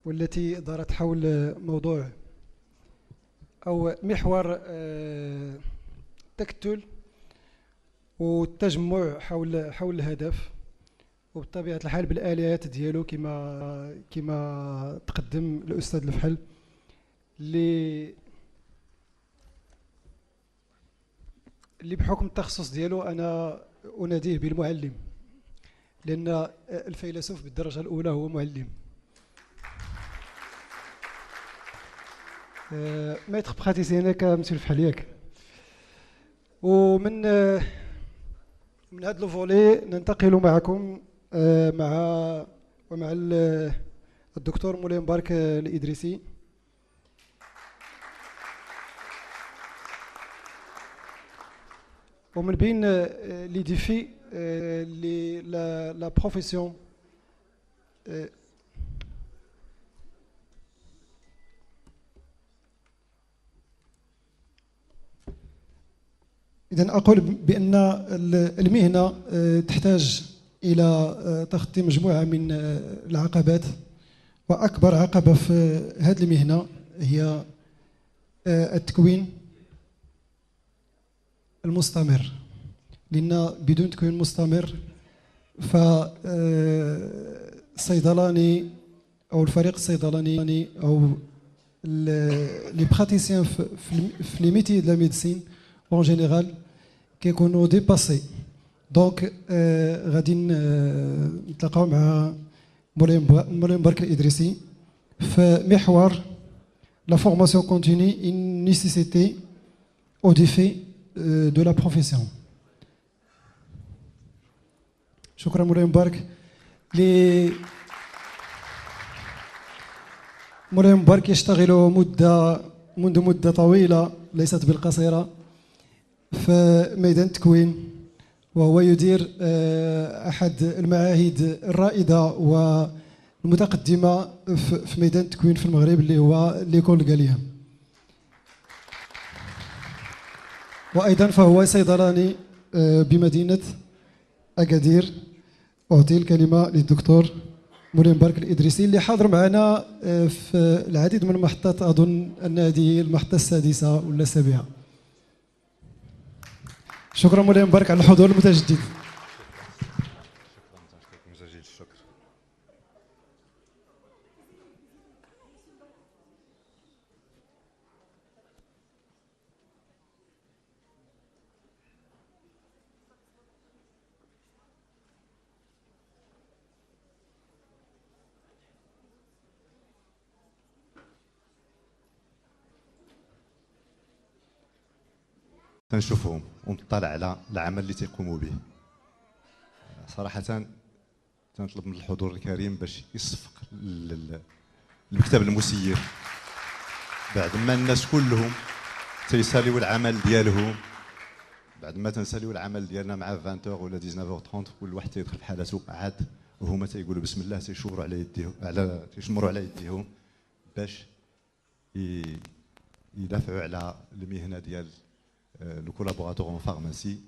والتي دارت حول موضوع أو محور التكتل والتجمع حول الهدف، وبطبيعة الحال بالآليات ديالو كما تقدم الأستاذ الفحل اللي بحكم التخصص ديالو أنا أناديه بالمعلم، لأن الفيلسوف بالدرجة الأولى هو معلم. مايتر براتيسيان كمسيو الفحل ياك. ومن هذا الفولي ننتقل معكم مع الدكتور مولاي مبارك الإدريسي. ومن بين لي ديفي لا بروفيسيون إذن أقول بأن المهنة تحتاج إلى تخطي مجموعة من العقبات، وأكبر عقبة في هذه المهنة هي التكوين المستمر، لأن بدون تكوين مستمر فالصيدلاني أو الفريق الصيدلاني أو لي براتيسيان في لي ميتي دو لا ميديسين اون جينيرال كيكونوا ديباسي. دونك غادي نتلاقاو مع مولاي مبارك الإدريسي في محور لا فورماسيون كونتيني اون نيسيسيتي او ديفي دو لا بروفيسيون. شكرا مولاي مبارك. مولاي مبارك يشتغل منذ مدة طويلة ليست بالقصيرة في ميدان التكوين، وهو يدير أحد المعاهد الرائدة والمتقدمة في ميدان التكوين في المغرب اللي هو ليكول غاليا. وأيضا فهو صيدلاني بمدينة أكادير. أعطي الكلمة للدكتور مولاي مبارك الإدريسي اللي حاضر معنا في العديد من المحطات، أظن أن هذه المحطة السادسة ولا السابعة. شكرا مولاي مبارك على الحضور المتجدد. تنشوفهم ونطلع على العمل اللي تيقوموا به. صراحة تنطلب من الحضور الكريم باش يصفق المكتب المسير بعد ما الناس كلهم تيساليو العمل ديالهم، بعد ما تنساليو العمل ديالنا مع 20 ولا 19:30 كل واحد تيدخل في حالته عاد، وهما تيقولوا بسم الله تيشمروا على يديهم باش يدافعوا على المهنه ديال لو كولابوراتور اون فارماسي،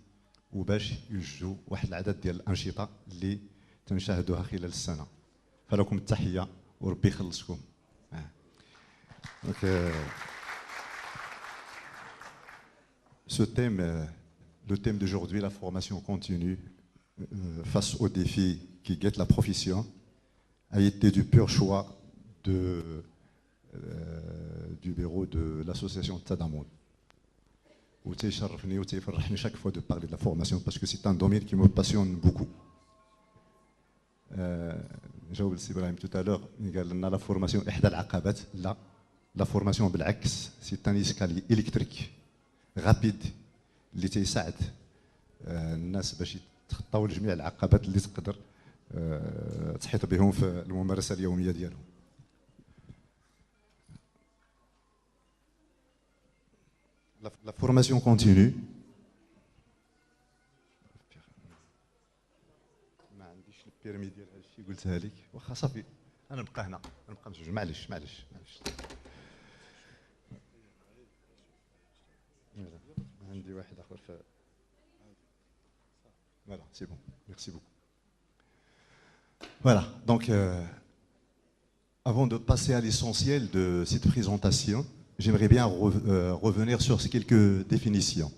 وباش يوجدوا واحد العدد ديال الانشطه اللي تنشاهدوها خلال السنه. فلكم التحيه وربي يخلصكم. Donc, ce thème, le thème d'aujourd'hui, la formation continue face aux défis qui guettent la profession, a été du pur choix du bureau de l'association Tadamoun. وتيشرفني وتيفرحني chaque fois de parler de la formation parce que c'est un domaine qui me passionne beaucoup. جاوب السي ابراهيم tout à l'heure قال لنا لا فورماسيون احدى العقبات. لا، لا فورماسيون بالعكس سي ان اسكالي الكتريك غابيد اللي تيساعد الناس باش يتخطاو جميع العقبات اللي تقدر تحيط بهم في الممارسه اليوميه ديالهم. La formation continue. ما عنديش البيرمي ديال هذا الشيء قلتها لك، واخا صافي انا نبقى هنا، نبقى مسجل. معليش. عندي واحد اخر في فوالا سي بون. ميرسي بوكو. Voilà, donc Avant de passer à l'essentiel de cette présentation, j'aimerais bien revenir sur quelques définitions.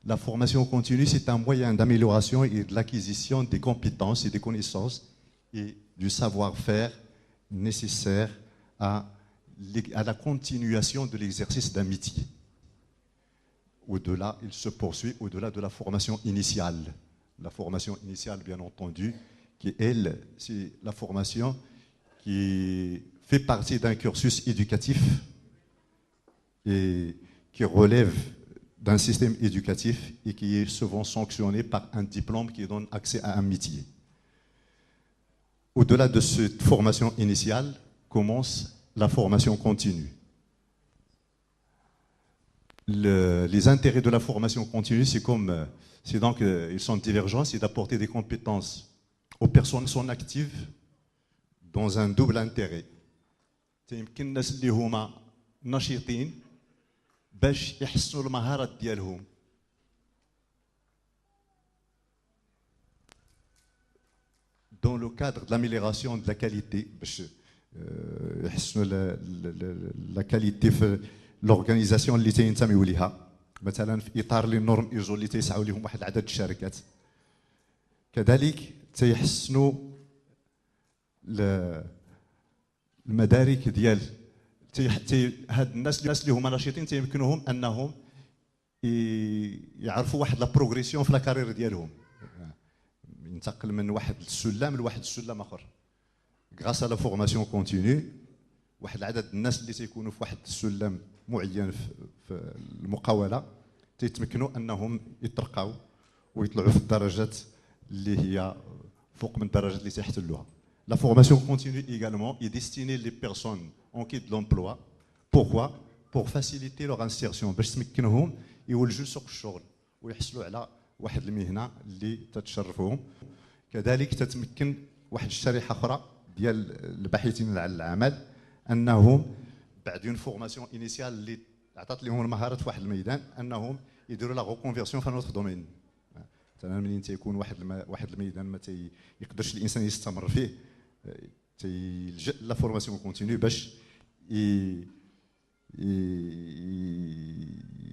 La formation continue, c'est un moyen d'amélioration et de l'acquisition des compétences et des connaissances et du savoir-faire nécessaire à la continuation de l'exercice d'un métier. Au-delà, il se poursuit au-delà de la formation initiale. La formation initiale, bien entendu, qui, elle, c'est la formation qui fait partie d'un cursus éducatif et qui relève d'un système éducatif et qui est souvent sanctionné par un diplôme qui donne accès à un métier. Au-delà de cette formation initiale, commence la formation continue. Les intérêts de la formation continue, c'est donc, ils sont divergents, c'est d'apporter des compétences aux personnes qui sont actives dans un double intérêt. يمكن الناس اللي هما نشيطين باش يحسنوا المهارات ديالهم dans le cadre de l'amélioration de la qualité باش يحسنوا la qualité في l'organisation اللي تينتميوا ليها مثلا في اطار لي نورم ايزو اللي تيسعوا لهم واحد العدد الشركات كذلك تيحسنوا المدارك ديال هاد الناس اللي هما ناشطين تيمكنوهم انهم يعرفوا واحد لا بروغريسيون في لا كارير ديالهم ينتقل من واحد السلم لواحد السلم اخر غراس لا فورماسيون كونتينيو واحد العدد الناس اللي تيكونوا في واحد السلم معين في المقاوله تيتمكنوا انهم يترقاو ويطلعوا في الدرجات اللي هي فوق من الدرجات اللي تيحتلوها. La formation continue également est destinée les personnes en quête de l'emploi. Pourquoi? Pour faciliter leur insertion باش تمكنهم يولجوا سوق الشغل ويحصلوا على واحد المهنه اللي تتشرفهم. كذلك تتمكن واحد الشريحه اخرى ديال الباحثين على العمل انهم بعد اون فورماسيون انيسيال اللي عطات لهم المهارات في واحد الميدان انهم يديروا لا ريكونفيرسيون في نوتر دومين. مثلا منين تيكون واحد الميدان ما تيقدرش الانسان يستمر فيه تيلجا لا فورماسيون كونتينيو باش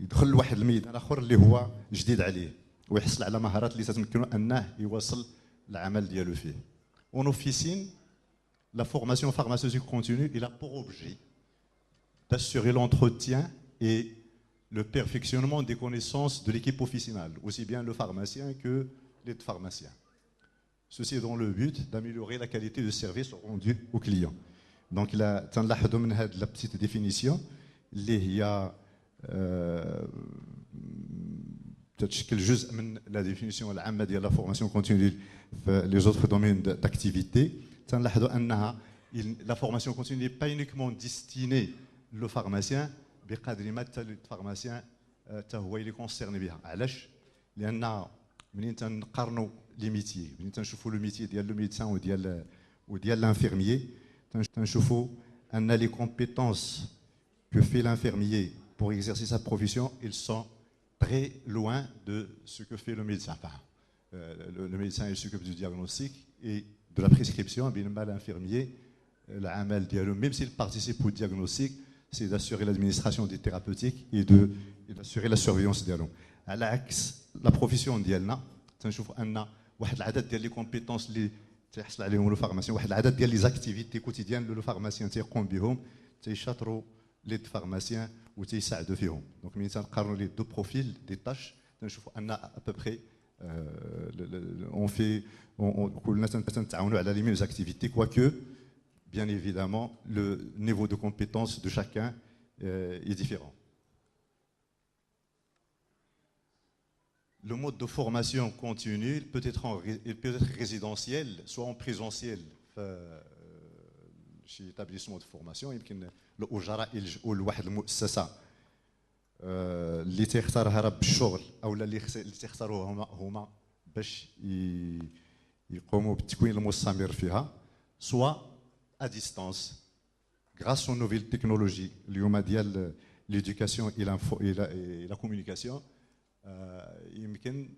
يدخل لواحد الميدان اخر اللي هو جديد عليه ويحصل على مهارات اللي تتمكنوا انه يواصل العمل ديالو فيه. En officine, la formation pharmaceutique continue, il a pour objet d'assurer l'entretien et le perfectionnement des connaissances de l'équipe officinale, aussi bien le pharmacien que l'aide pharmacien. Ceci dans le but d'améliorer la qualité de service rendu aux clients. Donc, il a تنلاحظوا من هذه la petite définition اللي هي تشكل جزء من la définition العامة ديال la formation continue في les autres domaines d'activité. تنلاحظوا أنها la formation continue n'est pas uniquement destinée le pharmacien بقدر ما الفارماسيان حتى هو اللي كونسيرني بها. علاش؟ لأن منين تنقارنوا لي ميتيي منين تنشوفوا لو ميتيي ديال لو ميدسان وديال لانفيرميي تنشوفوا ان لي كومبيتونس que fait l'infirmier pour exercer sa profession, ils sont très loin de ce que fait le médecin. Enfin, le médecin il s'occupe du diagnostic et de la prescription, بينما l'infirmier العمل ديالو même s'il participe au diagnostic, c'est d'assurer l'administration des thérapeutiques et d'assurer la surveillance ديالهم. على عكس la profession ديالنا تنشوفوا ان واحد العدد ديال لي كومبيتونس اللي تيحصل عليهم لو فارماسيان واحد العدد ديال لي زاكتيفيتي كوتيديان لو فارماسيان تيقوم بهم تيشاطروا لي فارماسيان وتيساعدوا فيهم. دونك ملي تنقارنوا لي دو بروفيل دي تاش تنشوفوا ان ابوبري اون في كلنا تنتعاونوا على لي ميم زاكتيفيتي كواكو bien évidemment le niveau de compétence de chacun est différent. Le mode de formation continue, il peut être résidentiel, soit en présentiel chez établissement de formation. يمكن الأجراء يلجؤوا لواحد المؤسسة اللي تيختارها راه بالشغل أو اللي تيختاروها هما باش يقوموا بالتكوين المستمر فيها, soit à distance, grâce aux nouvelles technologies, اليوم ديال l'éducation et la communication. يمكن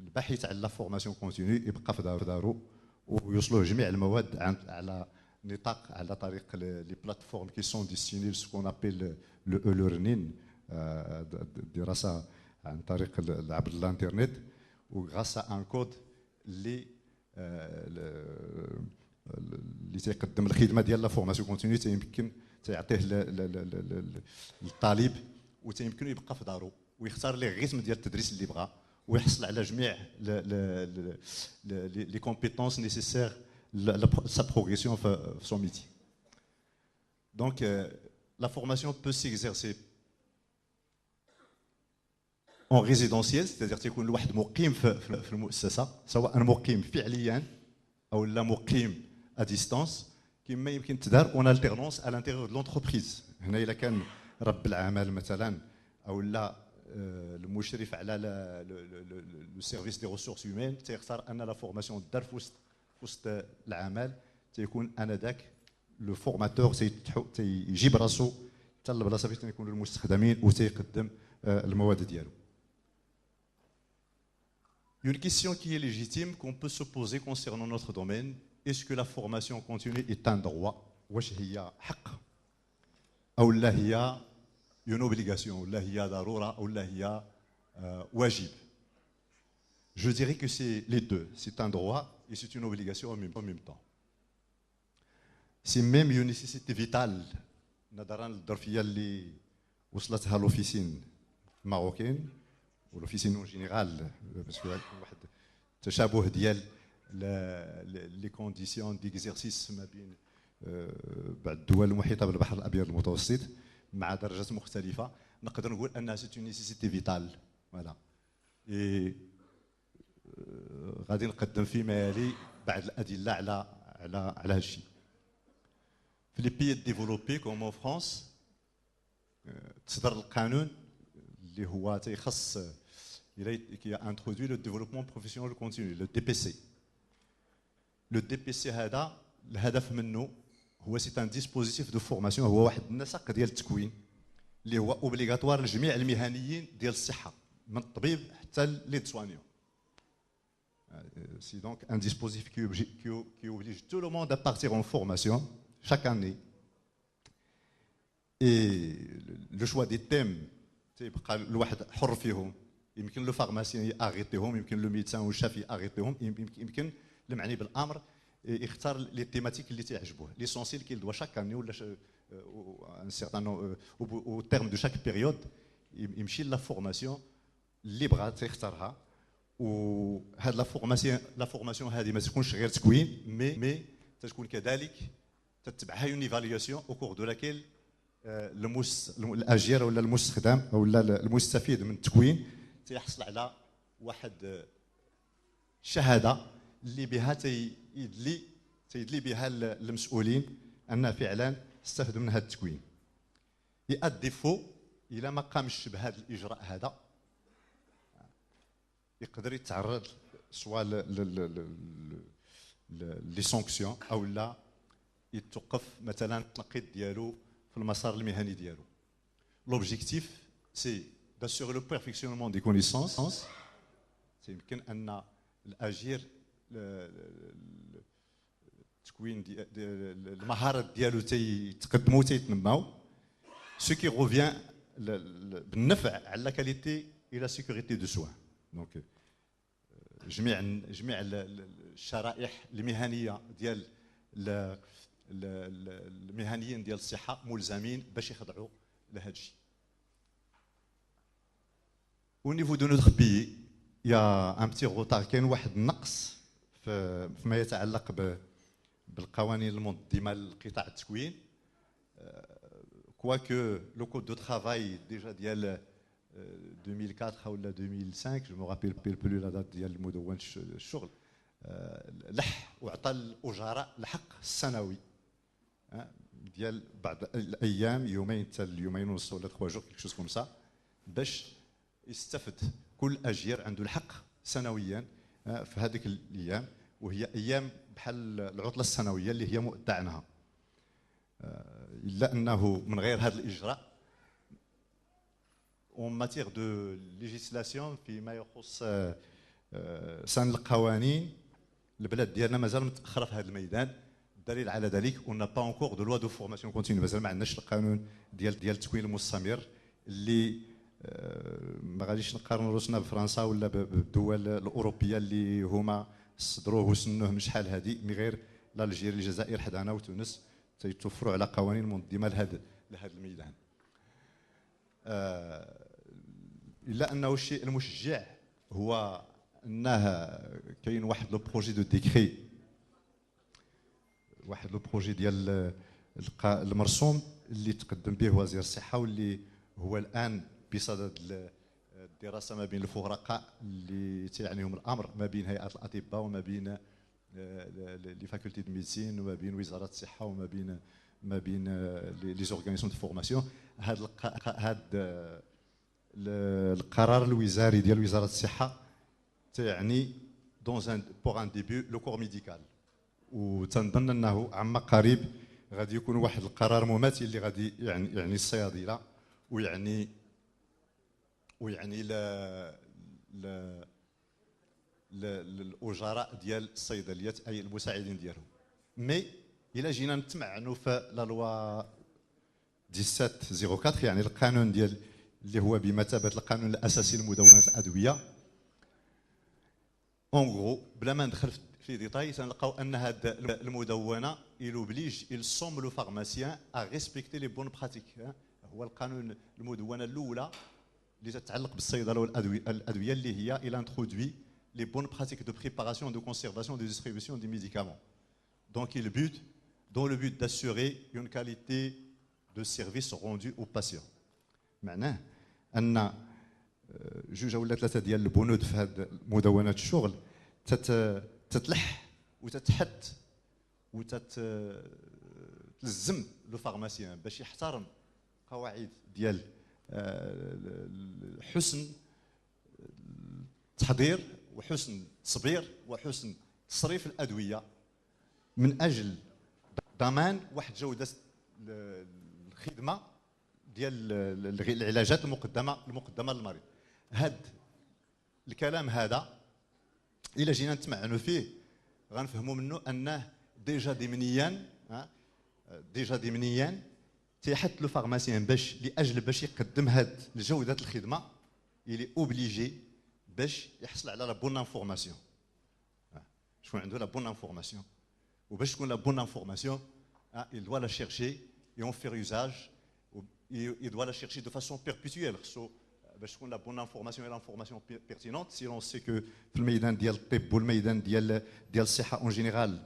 الباحث على لا فورماسيون كونتينيو يبقى في دارو ويوصلوه جميع المواد على نطاق على طريق لي بلاتفورم كي سون ديستيني لو كون ابيل لو ليرنين، الدراسه عن طريق عبر الانترنت، وغاس ان كود اللي اللي تيقدم الخدمه ديال لا فورماسيون كونتينيو، تيمكن تيعطيه للطالب وتيمكنو يبقى في دارو ويختار لي الريتم ديال التدريس اللي بغا، ويحصل على جميع لي كومبيتونس نيسيسير sa progression في son métier. Donc la formation peut s'exercer en résidentiel, c'est-à-dire تيكون الواحد مقيم في المؤسسه، سواء مقيم فعليا او لا مقيم à distance، كما يمكن تدار اون التيرنونس à l'intérieur de l'entreprise. هنا الا كان رب العمل مثلا او لا المشرف على لو سيرفيس دي ريسورس هيومان تيختار ان لا فورماسيون دار في وسط العمل، تيكون انذاك لو فورماتور تيجيب راسو حتى البلاصه فين يكونوا المستخدمين وتيقدم المواد ديالو. Une question qui est légitime qu'on peut se poser concernant notre domaine: est-ce que la formation continue est un droit? واش هي حق او لا هي une obligation ولا هي ضروره ولا هي واجب؟ Je dirais que c'est les deux, c'est un droit et c'est une obligation en même temps. C'est même une nécessité vitale نظرا للظرفيه اللي وصلتها لوفيسين ماروكين ولوفيسين اون جينيرال، باسكو واحد التشابه ديال لي كونديسيون ديكزيرسيس ما بين بعض الدول المحيطه بالبحر الابيض المتوسط مع درجات مختلفه، نقدر نقول انها سي اون نيسيسيتي فيتال. فوالا غادي نقدم فيما يلي بعض الادله على هذا الشيء. في لي بيي ديفلوبي كوم اون فرانس تصدر القانون اللي هو تيخص qui a introduit le développement professionnel continu, le DPC. Le DPC هذا الهدف منه هو سي ان ديسبوزيتيف دو فورماسيون، هو واحد النسق ديال التكوين اللي هو اوبليغاتوار لجميع المهنيين ديال الصحه من الطبيب حتى لي سوانيون. C'est donc un dispositif qui oblige tout le monde à partir en formation chaque année. Et le choix des thèmes تيبقى الواحد حر فيهم، يمكن لو فارماسيان ياغيتيهم، يمكن لو ميدسان والشافي ياغيتيهم، يمكن المعني بالامر يختار لي تيماتيك اللي تعجبوه. ليسونسيال كيل دوا شاك اني ولا ان سيغتان او تيرم دو شاك بيريود يمشي لا فورماسيون اللي بغا تيختارها. وهاد لا فورماسيون هذه ما تكونش غير تكوين، مي تكون كذلك تتبعها اون ايفالياسيون او كور دو لاكيل الاجير ولا المستخدم او المستفيد من التكوين تيحصل على واحد شهاده اللي بها تيدلي بها المسؤولين ان فعلا استفدوا من هذا التكوين. الديفو الا ما قامش بهذا الاجراء هذا يقدر يتعرض سواء لي سانكسيون او لا يتوقف مثلا التنقيط ديالو في المسار المهني ديالو. لوبجيكتيف سي d'assurer le perfectionnement des connaissances. يمكن ان الاجير التكوين المهارات ديالو تيتقدموا تيتنماو، سو كي روفيان بالنفع على لا كاليتي اي لا سيكوريتي دو سوان. دونك جميع الشرائح المهنيه ديال المهنيين ديال الصحه ملزمين باش يخضعوا لهذا الشيء. Au niveau de notre pays, il y a un petit retard, كاين واحد النقص فيما يتعلق بالقوانين المنظمه لقطاع التكوين. Quoique le code de travail déjà ديال 2004 ou 2005, je me rappelle plus la date ديال المدون الشغل، لح وعطى الاجراء الحق السنوي ديال بعض الايام، يومين حتى اليومين ونص ولا 3 جور كيك شوز كوم سا، باش يستفد كل اجير عنده الحق سنويا في هذيك الايام، وهي ايام بحال العطله السنويه اللي هي مؤدى عنها. الا انه من غير هذا الاجراء اون ماتير دو ليجيسلاسيون فيما يخص سن القوانين، البلاد ديالنا مازال متاخره في هذا الميدان الدليل على ذلك on n'a pas encore de loi de formation continue. مازال ما عندناش القانون ديال التكوين المستمر اللي ما غاديش نقارنوا روسنا بفرنسا ولا بالدول الاوروبيه اللي هما صدروه وسنوه من شحال هذه، مي غير الجزائر الجزائر حدانا وتونس تيتوفروا على قوانين منظمه لهذا الميدان. الا انه الشيء المشجع هو انه كاين واحد لو بروجي دو ديكري، واحد لو بروجي ديال المرسوم اللي تقدم به وزير الصحه، واللي هو الان بصدد الدراسه ما بين الفرقاء اللي تعنيهم الامر، ما بين هيئات الاطباء وما بين لي فاكولتي دو ميديسين وما بين وزاره الصحه وما بين لي زورغانيزاسيون دو فورماسيون. هذا القرار الوزاري ديال وزاره الصحه تعني بوغ ان ديبي لو كور ميديكال، وتنظن انه عما قريب غادي يكون واحد القرار مماثل اللي غادي يعني الصيادله ويعني الاجراء ديال الصيدليات اي المساعدين ديالهم. مي الا جينا نتمعنوا في لا لوا 1704 يعني القانون ديال اللي هو بمثابه القانون الاساسي لمدونه الادويه، اون غرو بلا ما ندخل في ديتاي تنلقاو ان هذه المدونه il somme le pharmacien à respecter les bonnes pratiques. هو القانون المدونه الاولى اللي تتعلق بالصيدله والادويه اللي هي il introduit les bonnes pratiques de préparation, de conservation, de distribution des médicaments. Donc dans le but d'assurer une qualité de service rendu aux patients. معناه ان جوج ولا ثلاثه ديال البنود في هذه مدونات الشغل تتلح وتتحت وتتلزم لو فارماسيان باش يحترم قواعد ديال حسن التحضير وحسن التصبير وحسن تصريف الادويه من اجل ضمان واحد جوده الخدمه ديال العلاجات المقدمه للمريض. هذا الكلام هذا الا جينا نتمعنوا فيه غنفهموا منه انه ديجا ضمنيا تيحط لو فارماسيان باش يقدم هاد جوده الخدمه الي اوبليجي باش يحصل على لا بون انفورماسيون. شكون عنده لا بون انفورماسيون، وباش تكون لا بون انفورماسيون il doit la chercher et en faire usage, il doit la chercher de façon perpétuelle. باش تكون لا بون انفورماسيون اي لانفورماسيون بيرتينونت سي لون سي كو في الميدان ديال الطب والميدان ديال الصحه اون جينيرال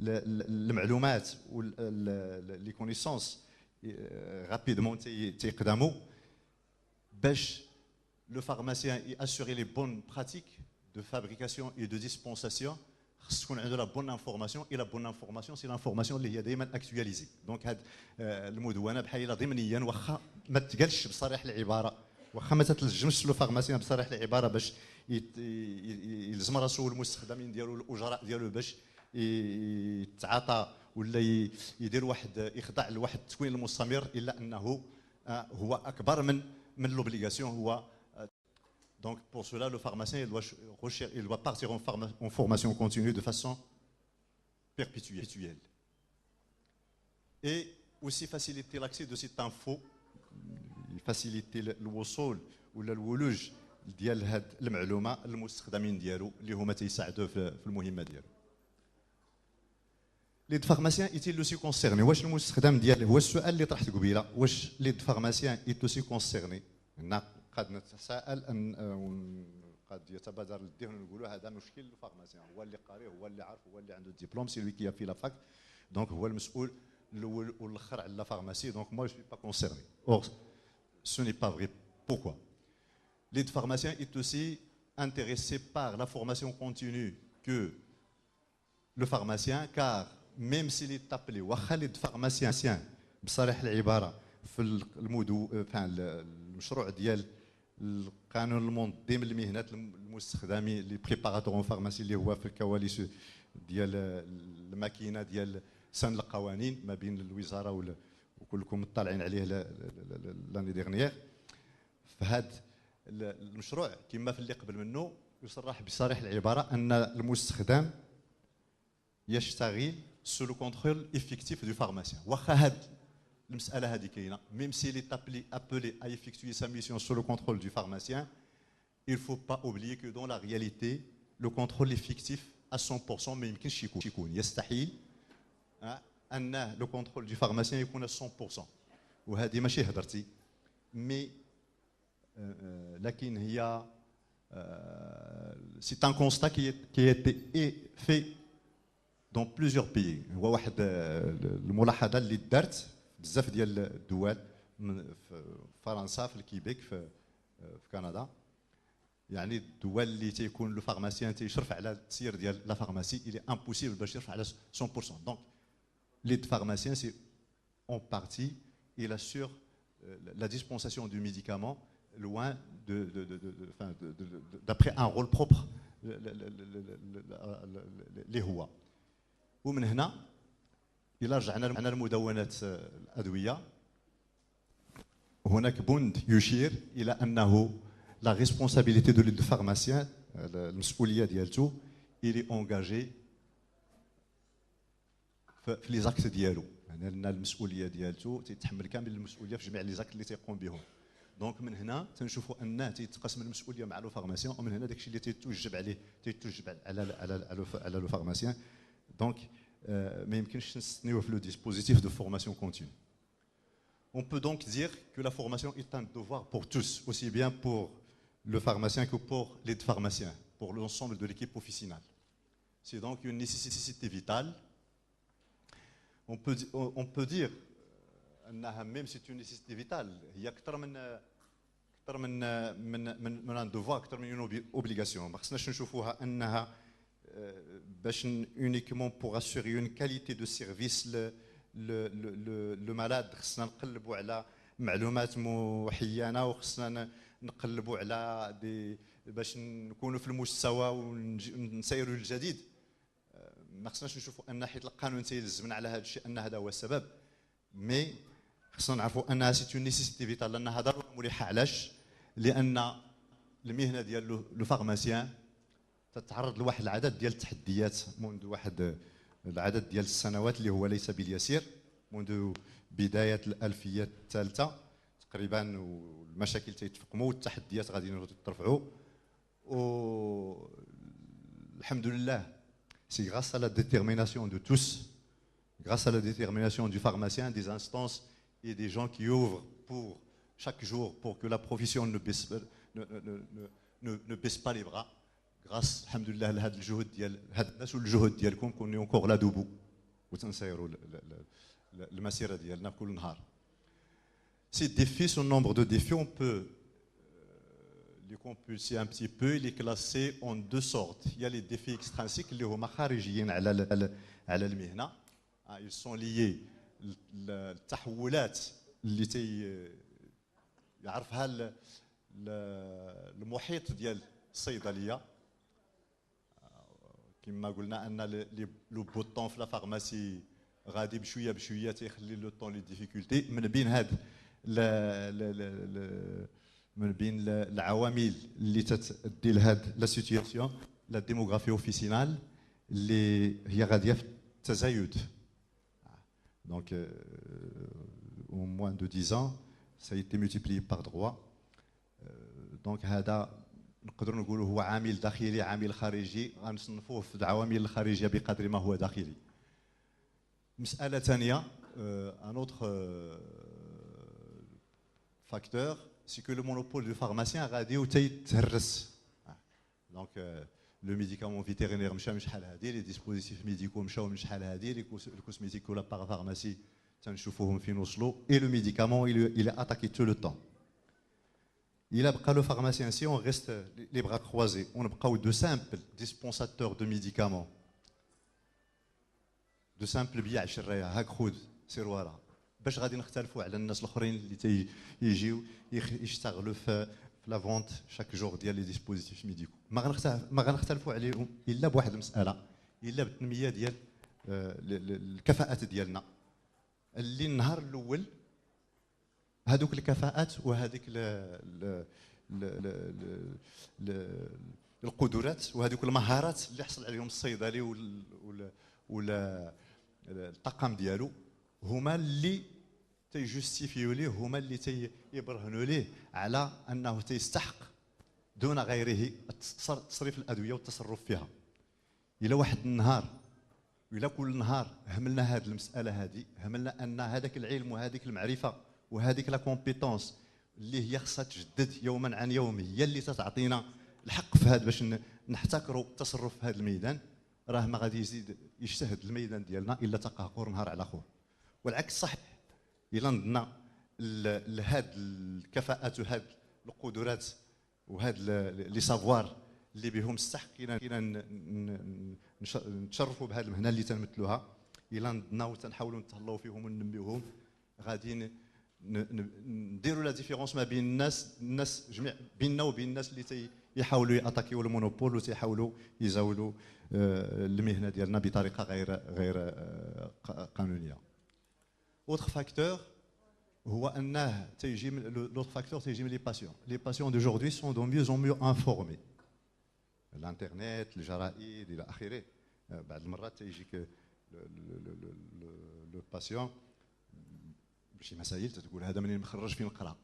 المعلومات و لي كونيسونس رابيدمون تيقدموا باش le pharmacien y assurer les bonnes pratiques de fabrication et de dispensation. خص تكون عنده لا بون انفورماسيون، اي لا بون انفورماسيون سي لانفورماسيون اللي هي دائما اكtualisée. دونك هاد المدونه بحال ضمنيا واخا ما تقالش بصريح العباره، واخا ما تتلجمش لو فارماسيان بصريح العباره باش يلزم راسو المستخدمين ديالو الاجراء ديالو باش يتعاطى ولا يدير واحد يخضع لواحد التكوين المستمر، الا انه هو اكبر من لوبليغاسيون. هو donc pour cela le pharmacien il doit partir en formation continue de façon perpétuelle et aussi faciliter l'accès de cette info، faciliter الوصول ولا الولوج ديال هاد المعلومه للمستخدمين ديالو اللي هما تيساعدوه في المهمه ديالو. لي فارماسيان ايتيل لوسي كونسيرني، واش المستخدم ديالو هو السؤال اللي طرحت قبيله، واش لي فارماسيان ايت لوسي كونسيرني؟ هنا قد نتساءل قد يتبادر للذهن ونقولوا هذا مشكل الفارماسيان، هو اللي قاري، هو اللي عارف، هو اللي عنده الدبلوم، سي لوي كي في لا فاك، دونك هو المسؤول الاول والاخر على لا فارماسي، دونك موا جو سوي با كونسيرني. اور ce n'est pas vrai. Pourquoi? Les pharmaciens sont aussi intéressés par la formation continue que le pharmacien, car même s'il est appelé les pharmaciens بصريح العباره في المشروع ديال القانون المنظم لمهنات المستخدمين لي بريباراتور فارماسي اللي هو في الكواليس ديال الماكينه ديال سن القوانين ما بين الوزاره وكلكم مطلعين عليه لاني ديغنيير. فهاد المشروع كما في اللي قبل منه يصرح بصريح العباره ان المستخدم يشتغل sous le contrôle effectif du pharmacien. واخا هاد المسألة هذه كاينة, même s'il est appelé à effectuer sa mission sous le contrôle du pharmacien, il ne faut pas oublier que dans la réalité, le contrôle effectif à 100% ما يمكنش يكون يستحيل أن le contrôle du pharmacien يكون à 100%. وهذه ماشي هضرتي, mais لكن هي c'est un constat qui a été fait dans plusieurs pays. هو واحد الملاحظة اللي دارت بزاف ديال الدول, في فرنسا, في الكيبيك, في كندا, يعني الدول اللي تيكون لو فارماسيان تيشرف على التسيير ديال لا فارماسي il est impossible باش يشرف على 100%. Donc l'aide pharmacien c'est en partie il assure la dispensation du médicament loin d'après un rôle propre اللي هو. ومن هنا إلا رجعنا لمدونات الأدوية, هناك بند يشير إلى أنه la responsabilité de l'aide pharmacien, المسؤولية ديالته, il est engagé في لي زاكت ديالو, يعني لنا المسؤولية ديالته تيتحمل كامل المسؤولية في جميع لي زاكت اللي تيقوم بهم. دونك من هنا تنشوفوا انه تيتقاسم المسؤوليه مع لو فارماسيان, ومن هنا داكشي اللي تيتوجب عليه تيتوجب على لو فارماسيان. دونك ما يمكنش نستنيوه في لو ديسبوزيتيف دو فورماسيون كونتينيو. On peut donc dire que la formation est un devoir pour tous, aussi bien pour le pharmacien que pour l'aide pharmacien, pour l'ensemble de l'équipe officinale. C'est donc une nécessité vitale. On peut dire انها même c'est une nécessité vitale, هي اكثر من un devoir, اكثر من une obligation. ما خصناش نشوفوها انها باش uniquement pour assurer une qualité de service le malade. خصنا نقلبوا على معلومات محيانه, وخصنا نقلبوا على باش نكونوا في المستوى ونسيروا للجديد. ما خصناش نشوفوا ان حيت القانون تيلزمنا على هذا الشيء ان هذا هو السبب, مي خصنا نعرفوا انها سي اون نيسيتي فيتال, لانها ضروره ملحه. علاش؟ لان المهنه ديال لو فارماسيان تتعرض لواحد العدد ديال التحديات منذ واحد العدد ديال السنوات اللي هو ليس باليسير, منذ بدايه الالفيه الثالثه تقريبا, والمشاكل تيتفقموا والتحديات غادي يترفعوا. والحمد لله سي غراس à la détermination de tous, grâce à la détermination du pharmacien, des instances et des gens qui ouvrent pour chaque jour pour que la profession ne baisse pas les bras. Grâce, alhamdoulilah, à هاد الجهد ديال هاد الناس والجهد ديالكم كوني encore là debout وتنسيروا المسيره ديالنا كل نهار. Ces défis, ce nombre de défis, on peut les compulser un petit peu, les classer en deux sortes. Il y a les défis extrinsiques اللي هما خارجيين على المهنه. Ils sont liés للتحولات اللي يعرفها المحيط ديال الصيدليه. كما قلنا ان لو بوطون في لا فارماسي غادي بشويه بشويه تيخلي لو طون لي ديفيكولتي. من بين العوامل اللي تدي لهاد لا سيتياسيون لا ديموغرافي اوفيسينال اللي هي غاديه في التزايد. Donc, en moins de 10 ans, ça a été multiplié par 3. Donc, هذا نقدر نقولوا هو عامل داخلي عامل خارجي, غنصنفوه في العوامل الخارجيه بقدر ما هو داخلي. مسألة ثانية, un autre facteur, c'est que le monopole du pharmacien غادي وتيتهرس. Donc, le médicament vétérinaire مشى من شحال هادي, les dispositifs médicaux مشاو من شحال هادي, les cosmétiques ولا parapharmacie تنشوفوهم فين وصلوا, et le médicament il est attaqué tout le temps. Il a بقى le pharmacien, si on reste les bras croisés, on بقاو de simples dispensateurs de médicaments, de simples بيع شرايه, هاك خذ سير ورا. باش غادي نختلفوا على الناس الاخرين اللي يجيو يشتغلوا في لا فونت شاك جور ديال لي ديسبوزيتيف ميديكو. ما غنختلفوا عليهم الا بواحد المساله, الا بالتنميه ديال الكفاءات ديالنا, اللي النهار الاول هذوك الكفاءات وهذيك القدرات وهذوك المهارات اللي حصل عليهم الصيدلي ولا الطاقم ديالو هما اللي تيجوستيفيو ليه، هما اللي تيبرهنوا ليه على انه تيستحق دون غيره تصريف الادويه والتصرف فيها. الى واحد النهار ولا كل نهار هملنا هذه المساله هذه، هملنا ان هذاك العلم وهذيك المعرفه وهذيك لا كومبيتونس اللي هي خصها تجدد يوما عن يوم، هي اللي تتعطينا الحق في هذا باش نحتكروا التصرف في هذا الميدان، راه ما غادي يزيد يجتهد الميدان ديالنا الا تقهقر نهار على خوه. والعكس صحيح، الا نضنا لهاد الكفاءات وهاد القدرات وهاد لي سافوار اللي بهم استحقينا نتشرفوا بهذه المهنه اللي تنمثلوها، الا نضنا وتنحاولوا نتهلاو فيهم وننميوهم، غادي نديروا لا ديفيرونس ما بين الناس جميع، بيننا وبين الناس اللي تيحاولوا ياتاكيو المونوبول وتيحاولوا يزاولوا المهنه ديالنا بطريقه غير قانونيه. اوتر فاكتور هو انه تيجي من لوتر فاكتور تيجي من لي باسيون. لي باسيون دaujourd'hui sont de mieux en mieux informés. الانترنت، الجرائد الى اخره، بعض المرات تيجيك لو باسيون بشي مسائل تتقول هذا منين مخرج فين نقرا.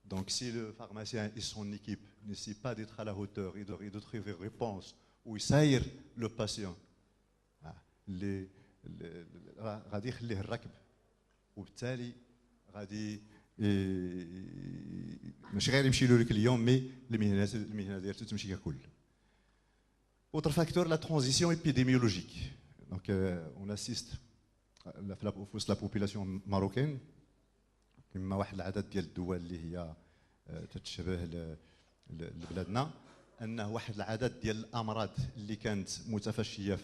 دونك سي لو فارماسيان اي سون ايكيب نيسي با ديتر على هوتور اي دو تروفي ريبونس ويساير لو باسيون اللي غادي يخليه الركب، وبالتالي غادي ماشي غير يمشي له لك اليوم، مي المهنه ديالته تمشي ككل. Autre facteur, la transition épidémiologique. Donc, on assiste في la population marocaine كما واحد العدد ديال الدول اللي هي تتشبه لبلادنا، انه واحد العدد ديال الامراض اللي كانت متفشيه في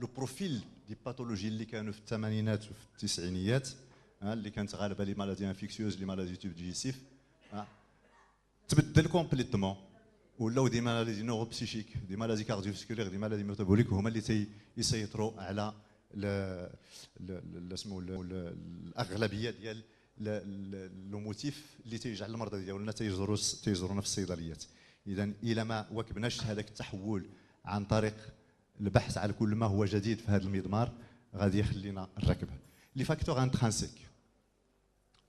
لو بروفيل دي باثولوجي اللي كانوا في الثمانينات وفي التسعينيات، اللي كانت غالبا لي مالادي انفيكسيوز، لي مالادي تيوب ديجيسيف، تبدل كومبليتمون، ولاو دي مالادي نورو بسيشيك، دي مالادي كارديوفاسكولير، دي مالادي ميتابوليك، هما اللي تيسيطروا على اسمو الاغلبيه ديال لو موتيف اللي تيجعل المرضى ديالنا تيزورونا في الصيدليات. اذا الى ما واكبناش هذاك التحول عن طريق البحث على كل ما هو جديد في هذا المضمار، غادي يخلينا نركب لي فاكتور انترانسيك.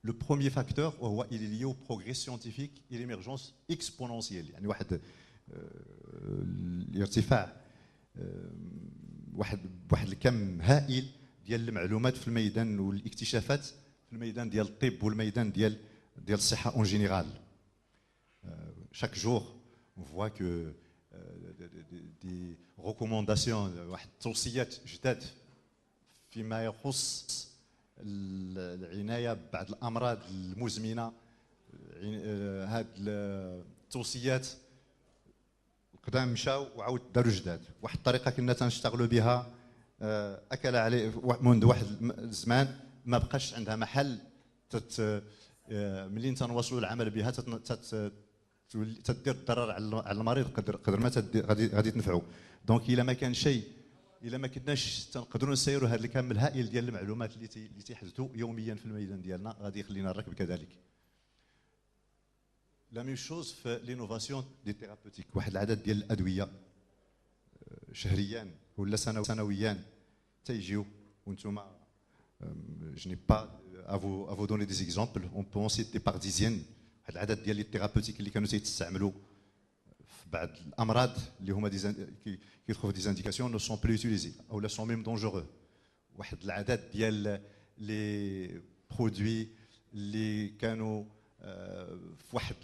لو بروميير فاكتور وهو il est lié au progrès scientifique et l'émergence exponentielle، يعني واحد الارتفاع، واحد الكم هائل ديال المعلومات في الميدان والاكتشافات في الميدان ديال الطب والميدان ديال الصحه اون جينيرال. chaque jour on voit que des recommandations، واحد التوصيات جداد فيما يخص العنايه ببعض الامراض المزمنه. هاد التوصيات القدام مشاو وعاود داروا جداد. واحد الطريقه كنا تنشتغلوا بها اكل عليه منذ واحد الزمان ما بقاش عندها محل، منين تنواصلوا العمل بها تدير الضرر على المريض قدر ما غادي تنفعوا. دونك الا ما كان شيء، الا ما كناش تنقدروا نسيروا هذا الكم الهائل ديال المعلومات اللي تيحدثوا يوميا في الميدان ديالنا، غادي يخلينا نركب كذلك. لا ميم شوز في لينوفاسيون دي ثيرابوتيك، واحد العدد ديال الادويه شهريا ولا سنويا تيجيو، وانتم je n'ai pas à vous donner des exemples, on peut en citer par dizaines. واحد العدد ديال لي ثيرابوتيك اللي كانوا تيستعملوا في بعض الامراض اللي هما كيدخلوا في ديزانديكاسيون نو سون بلو يوتيليزي او لا سون ميم دونجورو. واحد العدد ديال لي برودوي اللي كانوا في واحد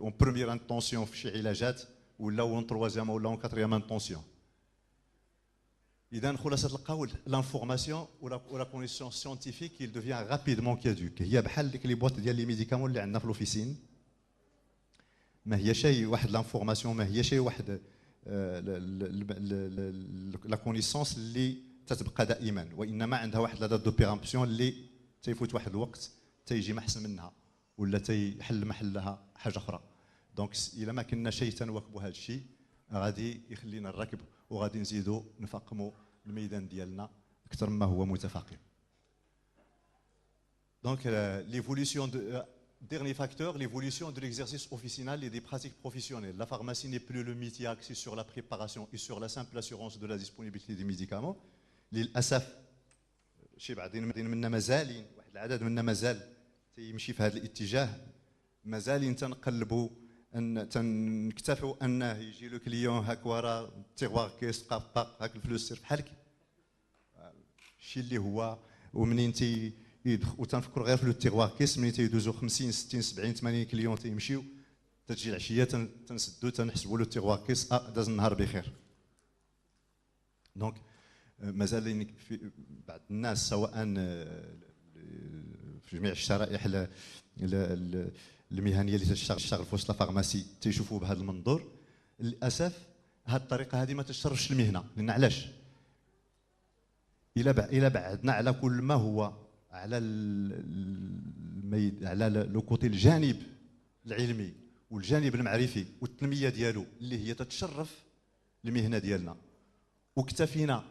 اون بروميير انتونسيون في شي علاجات ولا اون تروازيام ولا اون كاتريام انتونسيون. اذا خلاصه القول لانفورماسيون ولا كونيسيونس سيونتيفيك il devient rapidement caduque. هي بحال ديك لي بواط ديال لي ميديكامون اللي عندنا في لوفيسين، ما هي شيء واحد لانفورماسيون، ما هي شيء واحد لا كونيسونس اللي تتبقى دائما، وانما عندها واحد لا دات دو بيرامبسيون اللي تيفوت واحد الوقت تيجي ما احسن منها ولا تيحل محلها حاجه اخرى. دونك الا ما كنا شيء تنواكبوا هذا الشيء غادي يخلينا نركب وغادي نزيدوا نفقموا الميدان ديالنا اكثر مما هو متفاقم. Donc l'évolution de dernier facteur, l'évolution de l'exercice officinal et des pratiques professionnelles. La pharmacie n'est plus le métier axé sur la préparation et sur la simple assurance de la disponibilité des médicaments. للأسف شي بعضين منا مازالين، واحد العدد منا مازال تيمشي في هذا الاتجاه، مازالين تنقلبوا ان تنكتفوا انه يجي لو كليون هاك ورا تيغوار كيس طاق هاك الفلوس سير بحالك. الشيء اللي هو ومنين وتنفكروا غير في لو تيغوار كيس، منين تيدوزوا 50 60 70 80 كليون تيمشيو، تجي العشيه تنسدوا تنحسبوا له تيغوار كيس داز النهار بخير. دونك مازال في بعض الناس سواء في جميع الشرائح المهنيه اللي تشتغل في وسط الفارماسي تيشوفوا بهذا المنظور. للاسف هذه الطريقه هذه ما تشرفش المهنه، لان علاش؟ الى بعدنا على كل ما هو على على لو كوتي الجانب العلمي والجانب المعرفي والتنميه ديالو اللي هي تتشرف المهنه ديالنا، واكتفينا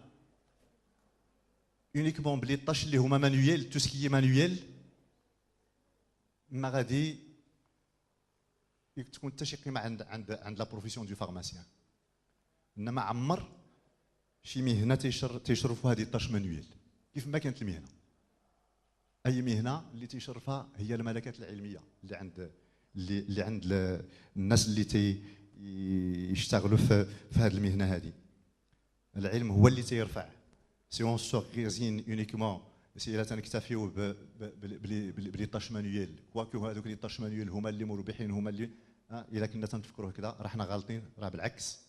اونيكمون بلي طاش اللي هما مانويل، تو سكي مانويل، ما غادي تكون حتى شي قيمه عند لا بروفيسيون دو فارماسيان. انما عمر شي مهنه تيشرفوا هذه الطاش مانويل كيف ما كانت المهنه. اي مهنه اللي تيشرفها هي الملكات العلميه اللي عند الناس اللي يشتغلوا في هذه المهنه هذه. العلم هو اللي تيرفع. سي اون سوغيزين اونيكمون سي الا تنكتفيو بلي طاش مانويل، كواكو هذوك لي طاش مانويل هما اللي مربحين، هما اللي الا كنا تنفكروا هكذا راحنا غالطين. راه بالعكس،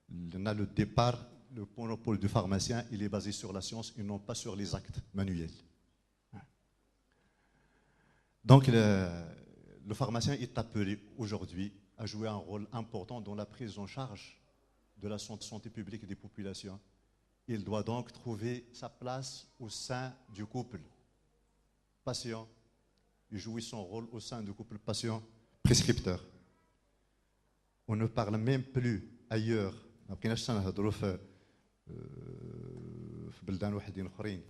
لان لو ديبار le monopole du pharmacien il est basé sur la science et non pas sur les actes manuels. Donc le pharmacien est appelé aujourd'hui à jouer un rôle important dans la prise en charge de la santé publique des populations. Il doit donc trouver sa place au sein du couple patient et jouer son rôle au sein du couple patient-prescripteur. On ne parle même plus ailleurs, ما بقيناش تنهضروا في بلدان وحدين اخرين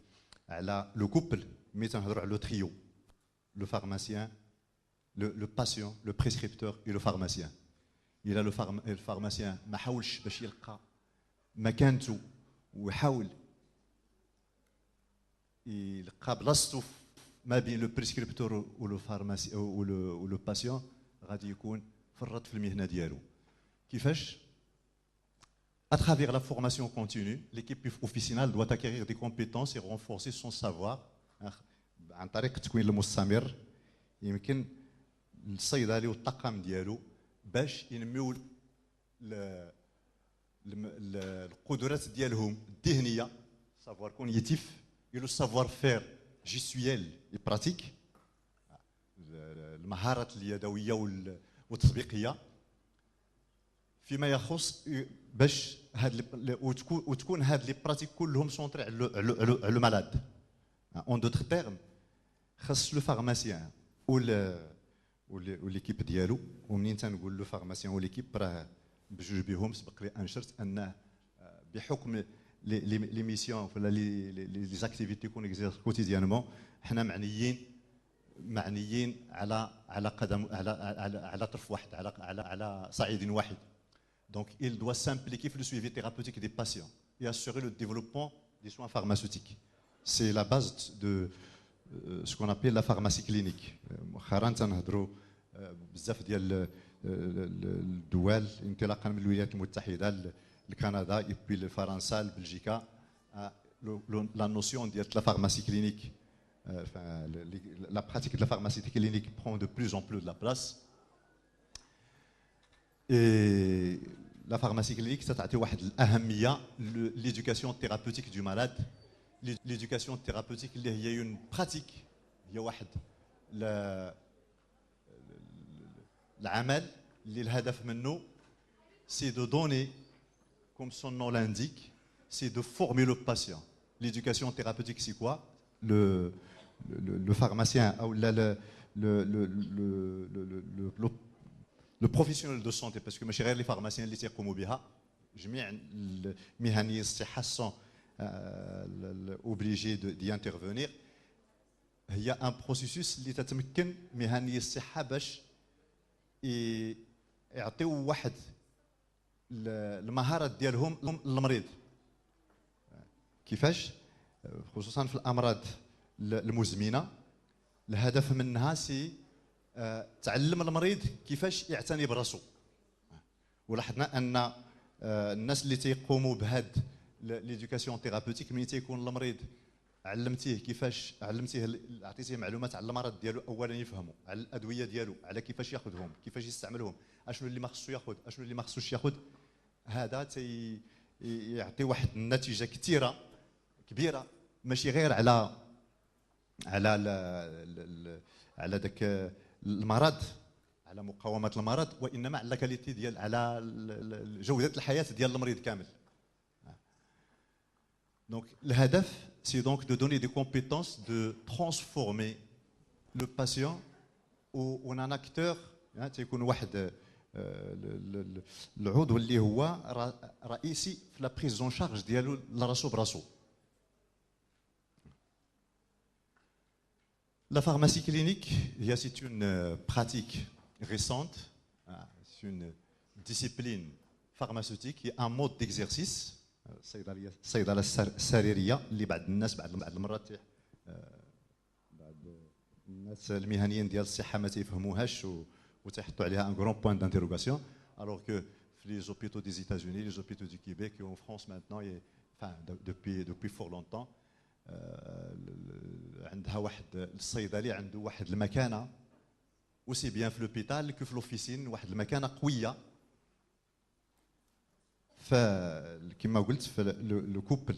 على لو كوبل، مي تنهضروا على لو تريو، لو فارماسيان، لو باسيون، لو بريسكريبتور اي لو فارماسيان. الى لو الفارماسيان ما حاولش باش يلقى مكانته ويحاول يلقى بلاصتو ما بين لو بريسكريبتور ولو فارماسي ولو باسيون، غادي يكون فرط في المهنه ديالو. كيفاش؟ À travers la formation continue, l'équipe officinale doit acquérir des compétences et renforcer son savoir. عن طريق التكوين المستمر يمكن للصيدلي والطاقم ديالو باش ينميو القدرات ديالهم الذهنيه، savoir cognitif et le savoir faire gestuel et pratique، المهارات اليدويه والتطبيقيه فيما يخص باش وتكون هاد لي براتيك كلهم سونطري على لو مالاد. اون دوتر تيرم خاص لو فارماسيان وليكيب ديالو. ومنين تنقول لو فارماسيان وليكيب راه بجوج بهم سبق لي انشرت ان بحكم لي ميسيون ولا لي زاكتيفيتي كون اكزيرس كوتيديانمون حنا معنيين على قدم على طرف واحد، على صعيد واحد. Donc, il doit s'impliquer dans le suivi thérapeutique des patients et assurer le développement des soins pharmaceutiques. C'est la base de ce qu'on appelle la pharmacie clinique. مؤخرا تنهضروا بزاف ديال الدول انطلاقا من الولايات المتحده لكندا et puis فرنسا لبلجيكا. La notion de la pharmacie clinique, la pratique de la pharmacie clinique prend de plus en plus de la place. Et la pharmacie clinique, ça a واحد الأهمية l'éducation thérapeutique du malade. L'éducation thérapeutique اللي هي une pratique، هي واحد العمل اللي الهدف منه c'est de donner, comme son nom l'indique, c'est de former le patient. L'éducation thérapeutique, c'est quoi? Le pharmacien ou le professionnel de santé, parce que ماشي غير les pharmaciens اللي تيقوموا بها، جميع المهنيين الصحة sont obligés d'y intervenir. هي ان بروسيسوس اللي تتمكن مهنيي الصحة باش يعطيو واحد المهارات ديالهم للمريض. كيفاش؟ خصوصا في الامراض المزمنه. الهدف منها سي تعلم المريض كيفاش يعتني براسو. ولاحظنا ان الناس اللي تيقوموا بهاد ليدوكاسيون ثيرابوتيك، ملي تيكون المريض علمتيه كيفاش، عطيتيه معلومات على المرض ديالو، اولا يفهموا على الادويه ديالو، على كيفاش ياخذهم، كيفاش يستعملهم، اشنو اللي ما خصو ياخذ، اشنو اللي ما خصوش ياخذ. هذا يعطي واحد النتيجه كبيره، ماشي غير على على داك المرض، على مقاومه المرض، وانما على كاليتي ديال، على جوده الحياه ديال المريض كامل. Donc الهدف c'est donc de donner des compétences, de transformer le patient en un acteur. تيكون واحد العضو اللي هو رئيسي في لا بريز اون شارج ديالو لراسو براسو. La pharmacie clinique, c'est une pratique récente, c'est une discipline pharmaceutique, qui est un mode d'exercice. الصيدله السريريه اللي بعض الناس بعض المرات بعض الناس المهنيين ديال الصحه ما تيفهموهاش وتيحطوا عليها ان غران بوين دانتيروغاسيون. alors que les hôpitaux des États-Unis, les hôpitaux du Québec et en France maintenant, enfin depuis fort longtemps, عندها واحد الصيدلي عنده واحد المكانه aussi bien في لوبيتال que في لوفيسين، واحد المكانه قويه. كما قلت في le couple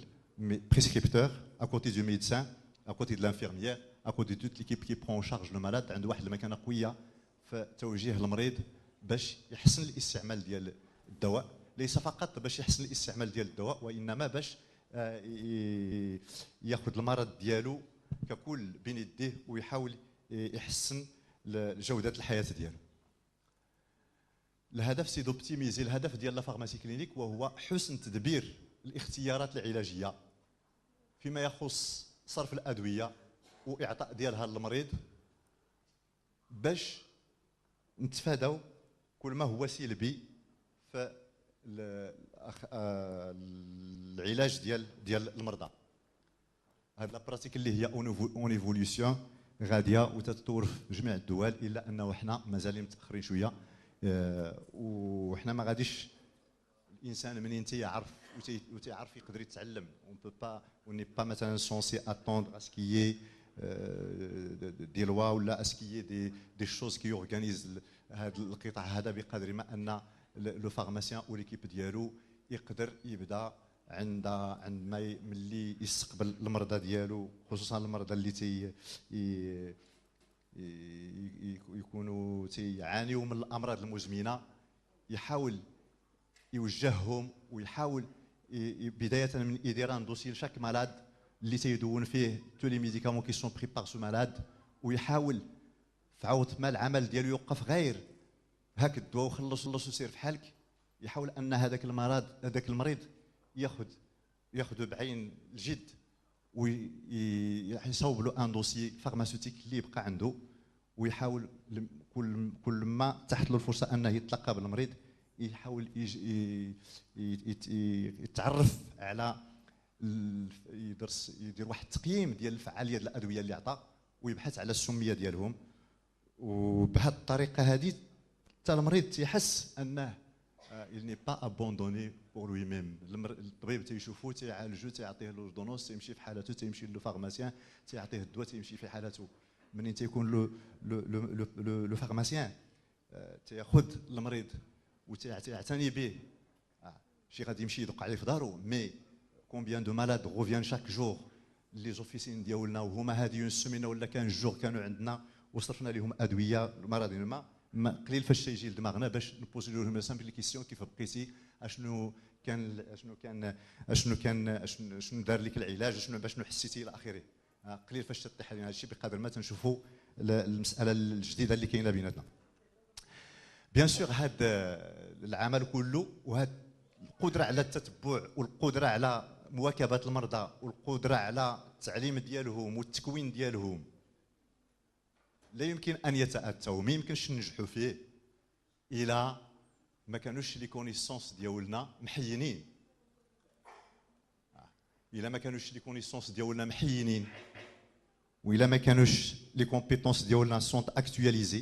prescripteur à côté du médecin, à côté de l'infirmière, à côté de toute l'équipe qui prend en charge le malade، عنده واحد المكانه قويه في توجيه المريض باش يحسن الاستعمال ديال الدواء، ليس فقط باش يحسن الاستعمال ديال الدواء، وانما باش ياخذ المرض ديالو ككل بين يديه ويحاول يحسن جوده الحياه ديالو. الهدف سي دوبتيميزي، الهدف ديال لا فارماسي كلينيك وهو حسن تدبير الاختيارات العلاجيه فيما يخص صرف الادويه واعطاء ديالها للمريض، باش نتفاداو كل ما هو سلبي في العلاج ديال المرضى. هاد لا براتيك اللي هي اون ايفوليسيون غاديه وتتطور في جميع الدول، الا انه حنا مازالين متاخرين شويه. وحنا ما غاديش الانسان منين تيعرف وتيعرف يقدر يتعلم. اون بو با اون ني با مثلا سونسي اتوندر اسكيي دي لوا ولا اسكيي دي شوز كي اورغانيز هذا القطاع هذا، بقدر ما ان لو فارماسيان او ليكيب ديالو يقدر يبدا عند ما ملي يستقبل المرضى ديالو، خصوصا المرضى اللي يكونوا تيعانيوا من الامراض المزمنه، يحاول يوجههم ويحاول بدايه من يدير ان دوسي لشاك مالاد اللي تيدون فيه تو لي ميديكامون كي سون بري بار سو مالاد، ويحاول في عوض ما العمل ديالو يوقف غير هاك الدواء وخلص وسير في حالك، يحاول ان هذاك المريض ياخذ بعين الجد ويصوب له ان دوسي فارماسيوتيك اللي يبقى عنده، ويحاول كل ما تحت له الفرصه انه يتلقى بالمريض يحاول يتعرف على يدير واحد التقييم ديال الفعاليه ديال الادويه اللي عطى، ويبحث على السميه ديالهم. وبهذه الطريقه هذه حتى المريض تيحس انه il n'est pas abandonné pour lui-même. الطبيب تيشوفو تيعالجو تيعطيه لوردونوس، تيمشي في حالته، تيمشي لو فارماسيان تيعطيه الدواء تيمشي في حالته. منين تيكون لو فارماسيان تياخذ المريض وتيعتني به، شي غادي يمشي يدق عليه في دارو، مي كومبيان دو مالاد غوفيان شاك جور لي زوفيسين ديالنا، وهما هذه السمينه ولا كان جور كانوا عندنا وصرفنا لهم ادويه المرض ما قليل فاش تيجي لدماغنا باش نبوزي لهم سامبل كيسيون كيف بقيتي، اشنو دار لك العلاج، باش حسيتي الى اخره. قليل فاش تطيح علينا هذا الشيء بقدر ما تنشوفوا المساله الجديده اللي كاينه بيناتنا. بيان سور هذا العمل كله وهذا القدره على التتبع والقدره على مواكبه المرضى والقدره على التعليم ديالهم والتكوين ديالهم لا يمكن ان يتاتوا، ما يمكنش ننجحوا فيه الى ما كانوش لي كونيسونس ديالنا محينين. الا ما كانوش لي كونيسونس ديالنا محينين، والا ما كانوش لي كومبيتونس ديالنا سونت اكtualisé،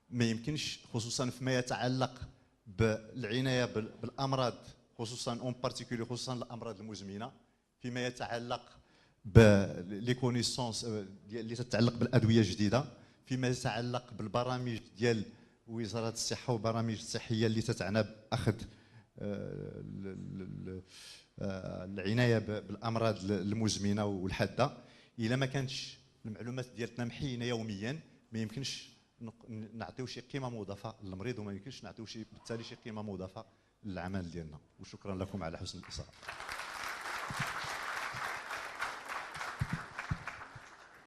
ما يمكنش خصوصا فيما يتعلق بالعنايه بالامراض، خصوصا اون بارتيكولي خصوصا الامراض المزمنه، فيما يتعلق بلي كونيسونس اللي تتعلق بالادويه الجديده، فيما يتعلق بالبرامج ديال وزاره الصحه والبرامج الصحيه اللي تتعنى باخذ العنايه بالامراض المزمنه والحاده. الا ما كانتش المعلومات ديالتنا محينه يوميا، ما يمكنش نعطيو شي قيمه مضافه للمريض، وما يمكنش نعطيو بالتالي شي قيمه مضافه للعمل ديالنا. وشكرا لكم على حسن الاصغاء.